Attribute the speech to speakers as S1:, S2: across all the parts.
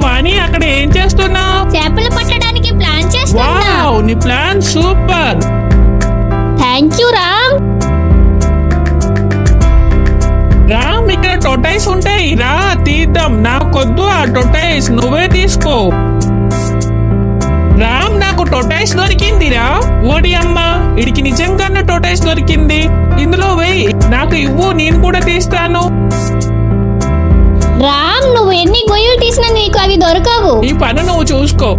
S1: వాణి అక్కడ ఏం చేస్తున్నావు?
S2: చేపలు పట్టడానికి ప్లాన్ చేస్తున్నా.
S1: వావ్, నీ plan super.
S2: Thank you Ram.
S1: Ram, ఇక్కడ టొటైస్ ఉంటాయి, రా తీద్దాం. నాకొద్దు ఆ టొటైస్, నువ్వే తీసుకో. రామ్, నాకు టొటైస్ దొరికిందిరా. ఓడి అమ్మ, ఇడికి నిజంగానే టొటైస్ దొరికింది. ఇందులో వెయ్యి, నాకు ఇవ్వు, నేను కూడా తీస్తాను.
S2: రామ్, నువ్వు ఎన్ని గొయ్యలు తీసినా నీకు అవి దొరకవు.
S1: ఈ పని నువ్వు చూసుకో.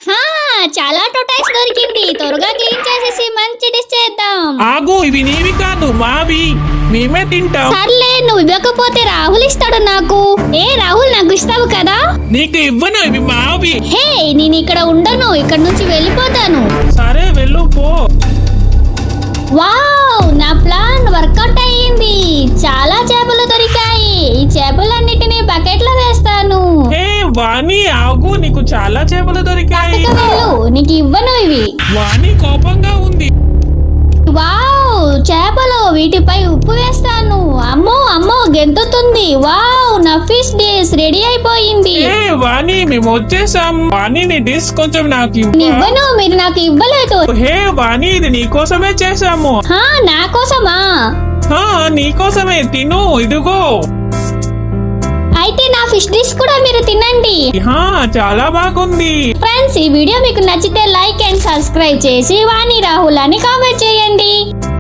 S2: హా, చాలా టొటైస్ దొరికింది. త్వరగా క్లీన్ చేసేసి మంచి డిష్ చేద్దాం.
S1: ఆగు, ఇవి నీవి కాదు, మావి. మేమే తింటాం.
S2: సర్లే, నువ్వు ఇవ్వకపోతే రాహుల్ ఇస్తాడు నాకు. ఏ రాహుల్, నాకు ఇస్తావు కదా?
S1: నీకు ఇవ్వను, ఇవి మావి.
S2: హే, నేను ఇక్కడ ఉండను, ఇక్కడ నుంచి వెళ్ళిపోతాను.
S1: సరే, వెళ్ళు పో.
S2: వావ్, నా ప్లాన్ వర్కౌట్ అయ్యింది. చాలా చేపలు దొరికాయి. ఈ చేపలన్నిటినీ బకెట్ లో వేస్తాను.
S1: హే వాణి, ఆగు, నీకు చాలా చేపలు దొరికాయి.
S2: పక్కకు వెళ్ళు, నీకు ఇవ్వను ఇవి.
S1: వాణి కోపంగా ఉంది.
S2: వావ్, చేపలు, వీటిపై ఉప్పు వేస్తాను. అమ్మో అమ్మో, గెంతుతుంది. వావ్, నా ఫిష్ డిష్ రెడీ అయిపోయింది.
S1: ఏ వాణి, మేము వచ్చేసాం. వాణి, నీ డిష్ కొంచెం నాకు ఇవ్వు.
S2: ఇవ్వను, మీరు నాకు ఇవ్వలేదు.
S1: హే వాణి, ఇది నీకోసమే చేసాము.
S2: హా, నా కోసమా?
S1: నీకోసమే, తిను, ఇదిగో.
S2: అయితే నా ఫిష్ డిష్ కూడా మీరు తినండి.
S1: చాలా బాగుంది.
S2: ఫ్రెండ్స్, ఈ వీడియో మీకు నచ్చితే లైక్ అండ్ సబ్స్క్రైబ్ చేసి వాణి రాహుల్ అని కామెంట్ చేయండి.